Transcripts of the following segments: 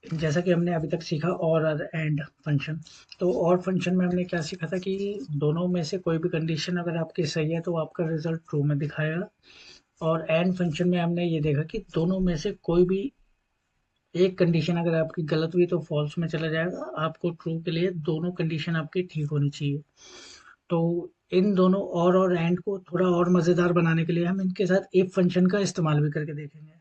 जैसा कि हमने अभी तक सीखा और एंड फंक्शन। तो और फंक्शन में हमने क्या सीखा था कि दोनों में से कोई भी कंडीशन अगर आपकी सही है तो आपका रिजल्ट ट्रू में दिखाएगा। और एंड फंक्शन में हमने ये देखा कि दोनों में से कोई भी एक कंडीशन अगर आपकी गलत हुई तो फॉल्स में चला जाएगा। आपको ट्रू के लिए दोनों कंडीशन आपकी ठीक होनी चाहिए। तो इन दोनों और एंड को थोड़ा और मज़ेदार बनाने के लिए हम इनके साथ इफ फंक्शन का इस्तेमाल भी करके देखेंगे।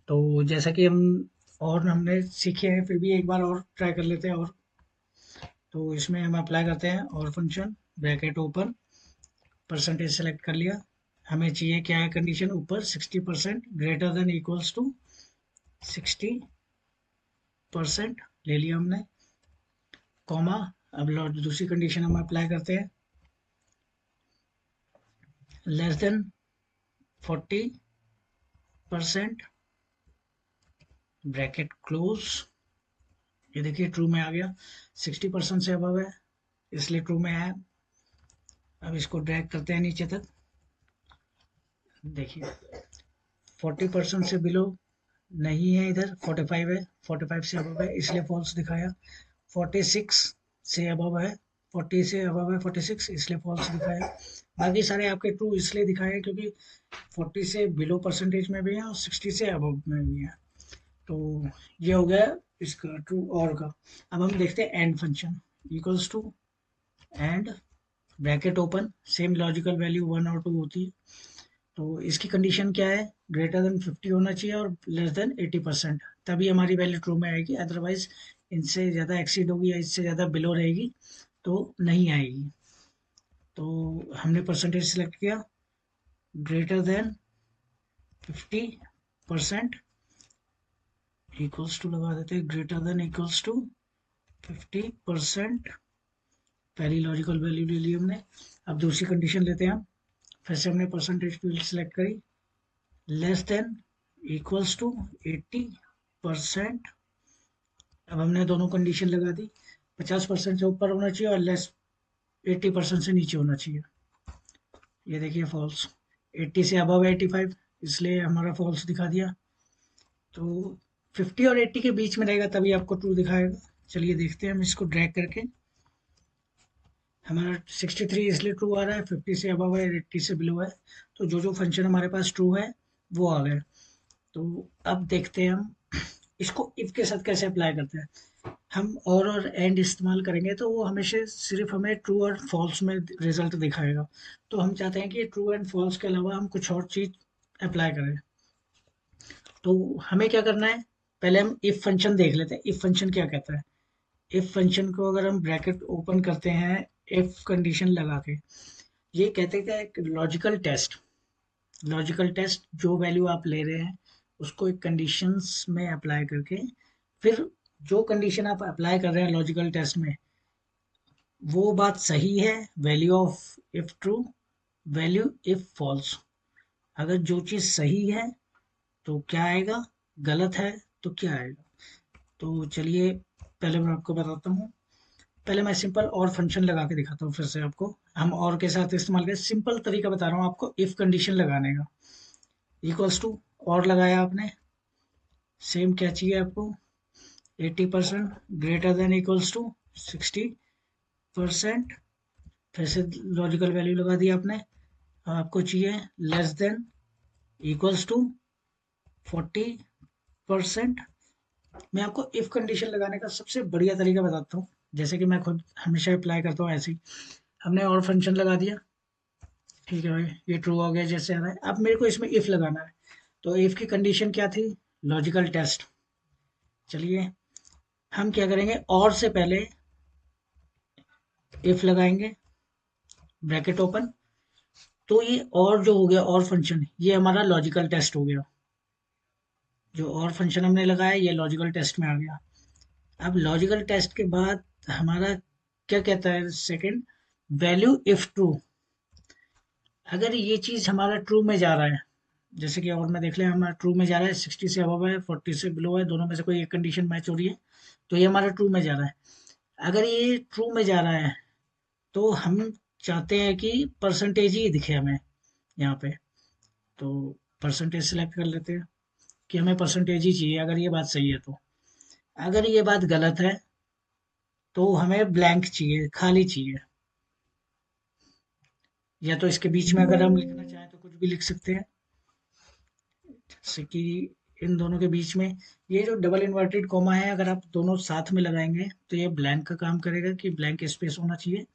तो जैसा कि हम और हमने सीखे हैं फिर भी एक बार और ट्राई कर लेते हैं। और तो इसमें हम अप्लाई करते हैं और function, bracket open, percentage select कर लिया। हमें चाहिए क्या है कंडीशन, ऊपर 60% ग्रेटर देन इक्वल्स टू 60% ले लिया हमने, कॉमा। अब दूसरी कंडीशन हम अप्लाई करते हैं, लेस देन 40%, ब्रैकेट क्लोज। ये देखिए ट्रू में आ गया, 60% से अबव है इसलिए ट्रू में आया। अब इसको ड्रैग करते हैं नीचे तक, देखिए 40% से बिलो नहीं है, इधर 45 है, 45 से अबव है इसलिए फॉल्स दिखाया। 46 से अबव है, 40 से अबव है 46 इसलिए फॉल्स दिखाया। बाकी सारे आपके ट्रू इसलिए दिखाए क्योंकि 40 से बिलो परसेंटेज में भी है और 60 से अबव में भी है। तो ये हो गया इसका ट्रू और का। अब हम देखते हैं and function, equals to and, bracket open, same logical value 1 और 2 होती है। तो इसकी कंडीशन क्या है, ग्रेटर देन 50 होना चाहिए और लेस देन 80%, तभी हमारी वैल्यू ट्रू में आएगी। अदरवाइज इनसे ज़्यादा एक्सीड होगी या इससे ज़्यादा बिलो रहेगी तो नहीं आएगी। तो हमने परसेंटेज सेलेक्ट किया, ग्रेटर देन 50% इक्वल्स टू लगा देते हैं, ग्रेटर देन इक्वल्स टू 50%। पहली लॉजिकल वैल्यू ले ली हमने। अब दूसरी कंडीशन लेते हैं हम, फिर से हमने परसेंटेज फील्ड सेलेक्ट करी, लेस देन इक्वल्स टू 80%। अब हमने दोनों कंडीशन लगा दी, 50% से ऊपर होना चाहिए और लेस 80% से नीचे होना चाहिए। ये देखिए फॉल्स, 80 से अबव 85 इसलिए हमारा फॉल्स दिखा दिया। तो 50 और 80 के बीच में रहेगा तभी आपको ट्रू दिखाएगा। चलिए देखते हैं हम इसको ड्रैग करके। हमारा 63 इसलिए ट्रू आ रहा है, 50 से अबव है, 80 से बिलो है। तो जो जो फंक्शन हमारे पास ट्रू है वो आ गए। तो अब देखते हैं हम इसको इफ के साथ कैसे अप्लाई करते हैं। हम और एंड इस्तेमाल करेंगे तो वो हमेशा सिर्फ हमें ट्रू और फॉल्स में रिजल्ट दिखाएगा। तो हम चाहते हैं कि ट्रू एंड फॉल्स के अलावा हम कुछ और चीज अप्लाई करें। तो हमें क्या करना है, पहले हम इफ फंक्शन देख लेते हैं, इफ फंक्शन क्या कहता है। इफ फंक्शन को अगर हम ब्रैकेट ओपन करते हैं, इफ कंडीशन लगा के, ये कहते हैं कि एक लॉजिकल टेस्ट, लॉजिकल टेस्ट जो वैल्यू आप ले रहे हैं उसको एक कंडीशंस में अप्लाई करके, फिर जो कंडीशन आप अप्लाई कर रहे हैं लॉजिकल टेस्ट में वो बात सही है, value of if true, value if false. अगर जो चीज़ सही है तो क्या आएगा, गलत है तो क्या आएगा। तो चलिए पहले मैं आपको बताता हूँ। पहले मैं सिंपल और फंक्शन लगा के दिखाता हूँ फिर से आपको। हम और के साथ इस्तेमाल करें, सिंपल तरीका बता रहा हूँ आपको इफ कंडीशन लगाने का। इक्वल्स टू और लगाया आपने, सेम क्या चाहिए आपको, 80% ग्रेटर देन इक्वल्स टू 60%। फिर से लॉजिकल वैल्यू लगा दी आपने। अब आपको चाहिए लेस देन इक्वल्स टू 40%। मैं आपको इफ कंडीशन लगाने का सबसे बढ़िया तरीका बताता हूँ, जैसे कि मैं खुद हमेशा अप्लाई करता हूँ ऐसे ही। हमने और फंक्शन लगा दिया, ठीक है भाई, ये ट्रू हो गया जैसे आ रहा है। अब मेरे को इसमें इफ लगाना है, तो इफ की कंडीशन क्या थी, लॉजिकल टेस्ट। चलिए हम क्या करेंगे, और से पहले इफ लगाएंगे, ब्रैकेट ओपन। तो ये और जो हो गया और फंक्शन, ये हमारा लॉजिकल टेस्ट हो गया। जो और फंक्शन हमने लगाया ये लॉजिकल टेस्ट में आ गया। अब लॉजिकल टेस्ट के बाद हमारा क्या कहता है सेकंड, वैल्यू इफ ट्रू। अगर ये चीज हमारा ट्रू में जा रहा है, जैसे कि और में देख लें हमारा ट्रू में जा रहा है, 60 से अबव है 40 से बिलो है, दोनों में से कोई एक कंडीशन मैच हो रही है तो ये हमारा ट्रू में जा रहा है। अगर ये ट्रू में जा रहा है तो हम चाहते हैं कि परसेंटेज ही दिखे हमें यहाँ पे। तो परसेंटेज सेलेक्ट कर लेते हैं कि हमें परसेंटेज ही चाहिए अगर ये बात सही है तो। अगर ये बात गलत है तो हमें ब्लैंक चाहिए, खाली चाहिए। या तो इसके बीच में अगर हम लिखना चाहें तो कुछ भी लिख सकते हैं, जैसे कि इन दोनों के बीच में ये जो डबल इन्वर्टेड कॉमा है, अगर आप दोनों साथ में लगाएंगे तो ये ब्लैंक का काम करेगा कि ब्लैंक स्पेस होना चाहिए।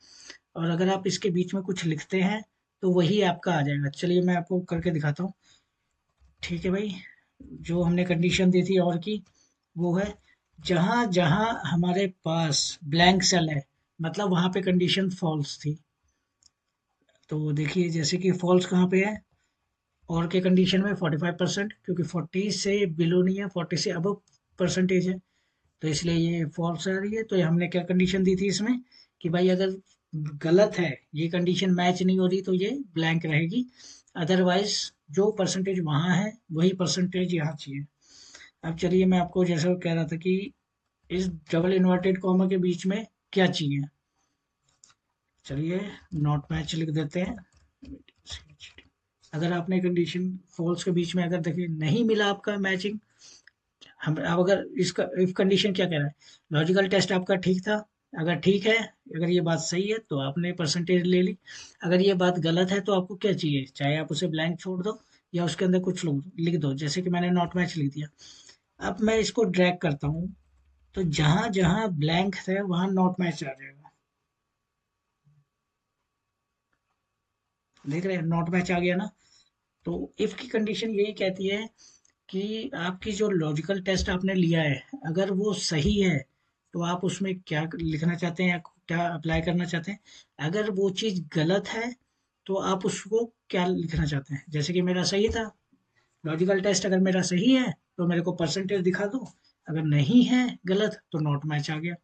और अगर आप इसके बीच में कुछ लिखते हैं तो वही आपका आ जाएगा। चलिए मैं आपको करके दिखाता हूँ। ठीक है भाई, जो हमने कंडीशन दी थी और की, वो है जहां जहां हमारे पास ब्लैंक सेल है, मतलब वहां पे कंडीशन फॉल्स थी। तो देखिए जैसे कि फॉल्स कहाँ पे है, और के कंडीशन में 45%, क्योंकि 40 से बिलो नहीं है, 40 से अबव परसेंटेज है, तो इसलिए ये फॉल्स आ रही है। तो ये हमने क्या कंडीशन दी थी इसमें कि भाई अगर गलत है, ये कंडीशन मैच नहीं हो रही, तो ये ब्लैंक रहेगी। अदरवाइज जो परसेंटेज वहां है वही परसेंटेज यहाँ चाहिए। अब चलिए मैं आपको जैसा कह रहा था कि इस डबल इन्वर्टेड कॉमा के बीच में क्या चाहिए। चलिए नॉट मैच लिख देते हैं। अगर आपने कंडीशन फॉल्स के बीच में अगर देखिए नहीं मिला आपका मैचिंग, हम अब अगर इसका इफ कंडीशन क्या कह रहा है, लॉजिकल टेस्ट आपका ठीक था, अगर ठीक है, अगर ये बात सही है तो आपने परसेंटेज ले ली। अगर ये बात गलत है तो आपको क्या चाहिए, चाहे आप उसे ब्लैंक छोड़ दो या उसके अंदर कुछ लिख दो, जैसे कि मैंने नॉट मैच लिख दिया। अब मैं इसको ड्रैग करता हूँ, तो जहां जहां ब्लैंक है वहां नॉट मैच आ जाएगा। देख रहे हैं, नॉट मैच आ गया ना। तो इफ की कंडीशन यही कहती है कि आपकी जो लॉजिकल टेस्ट आपने लिया है, अगर वो सही है तो आप उसमें क्या लिखना चाहते हैं या क्या अप्लाई करना चाहते हैं। अगर वो चीज़ गलत है तो आप उसको क्या लिखना चाहते हैं। जैसे कि मेरा सही था, लॉजिकल टेस्ट अगर मेरा सही है तो मेरे को परसेंटेज दिखा दो, अगर नहीं है गलत तो नॉट मैच आ गया।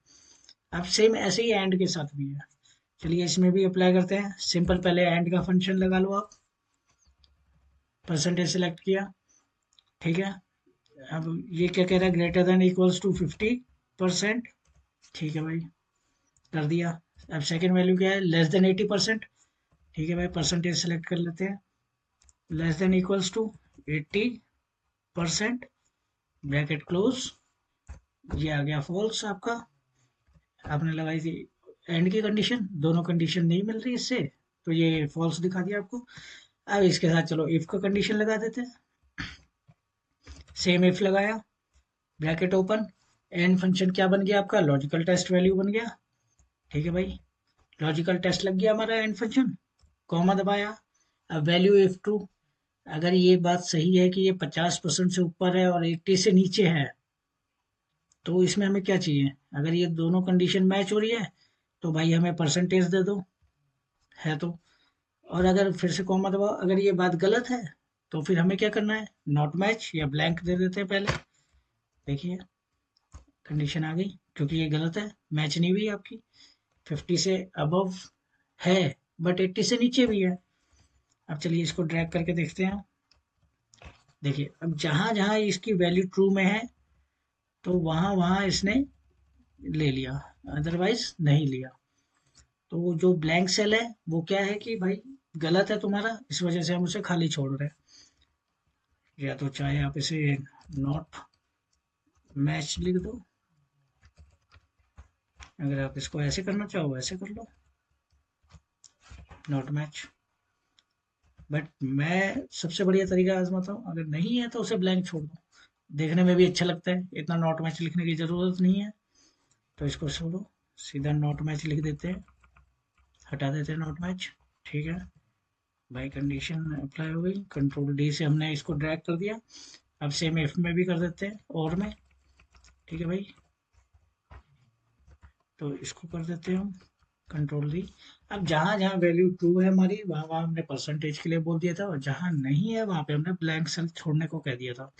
अब सेम ऐसे ही एंड के साथ भी है। चलिए इसमें भी अप्लाई करते हैं। सिंपल, पहले एंड का फंक्शन लगा लो आप। परसेंटेज सेलेक्ट किया, ठीक है। अब ये क्या कह रहा है, ग्रेटर देन इक्वल्स टू 50%। ठीक है भाई, कर दिया। अब सेकंड वैल्यू क्या है, लेस देन 80%। ठीक है भाई, परसेंटेज सेलेक्ट कर लेते हैं। Less than equals to 80%, bracket close. ये आ गया फॉल्स आपका। आपने लगाई थी एंड की कंडीशन, दोनों कंडीशन नहीं मिल रही इससे, तो ये फॉल्स दिखा दिया आपको। अब इसके साथ चलो इफ का कंडीशन लगा देते हैं। सेम इफ लगाया, ब्रैकेट ओपन, एंड फंक्शन क्या बन गया आपका, लॉजिकल टेस्ट वैल्यू बन गया। ठीक है भाई, लॉजिकल टेस्ट लग गया हमारा एंड फंक्शन, कॉमा दबाया। अब वैल्यू इफ ट्रू, अगर ये बात सही है कि ये 50% से ऊपर है और 80 से नीचे है, तो इसमें हमें क्या चाहिए, अगर ये दोनों कंडीशन मैच हो रही है तो भाई हमें परसेंटेज दे दो, है तो। और अगर फिर से कॉमा दबाओ, अगर ये बात गलत है तो फिर हमें क्या करना है, नॉट मैच या ब्लैंक दे देते हैं पहले। देखिए कंडीशन आ गई, क्योंकि ये गलत है, मैच नहीं हुई आपकी। 50 से अबव है बट 80 से नीचे भी है। अब चलिए इसको ड्रैग करके देखते हैं। देखिए अब जहां जहां इसकी वैल्यू ट्रू में है तो वहां वहां इसने ले लिया, अदरवाइज नहीं लिया। तो वो जो ब्लैंक सेल है वो क्या है कि भाई गलत है तुम्हारा, इस वजह से हम उसे खाली छोड़ रहे हैं। या तो चाहे आप इसे नॉट मैच लिख दो, अगर आप इसको ऐसे करना चाहो ऐसे कर लो, नॉट मैच। बट मैं सबसे बढ़िया तरीका आजमाता हूँ, अगर नहीं है तो उसे ब्लैंक छोड़ दो, देखने में भी अच्छा लगता है, इतना नॉट मैच लिखने की जरूरत नहीं है। तो इसको छोड़ो, सीधा नॉट मैच लिख देते हैं, हटा देते हैं नॉट मैच। ठीक है भाई, कंडीशन अप्लाई हो गई, कंट्रोल डी से हमने इसको ड्रैग कर दिया। अब सेम एफ में भी कर देते हैं, और में। ठीक है भाई, तो इसको कर देते हैं हम कंट्रोल डी। अब जहां जहां वैल्यू ट्रू है हमारी, वहां वहां हमने परसेंटेज के लिए बोल दिया था, और जहां नहीं है वहां पे हमने ब्लैंक सेल छोड़ने को कह दिया था।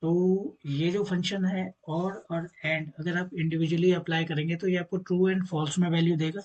तो ये जो फंक्शन है और एंड, अगर आप इंडिविजुअली अप्लाई करेंगे तो ये आपको ट्रू एंड फॉल्स में वैल्यू देगा।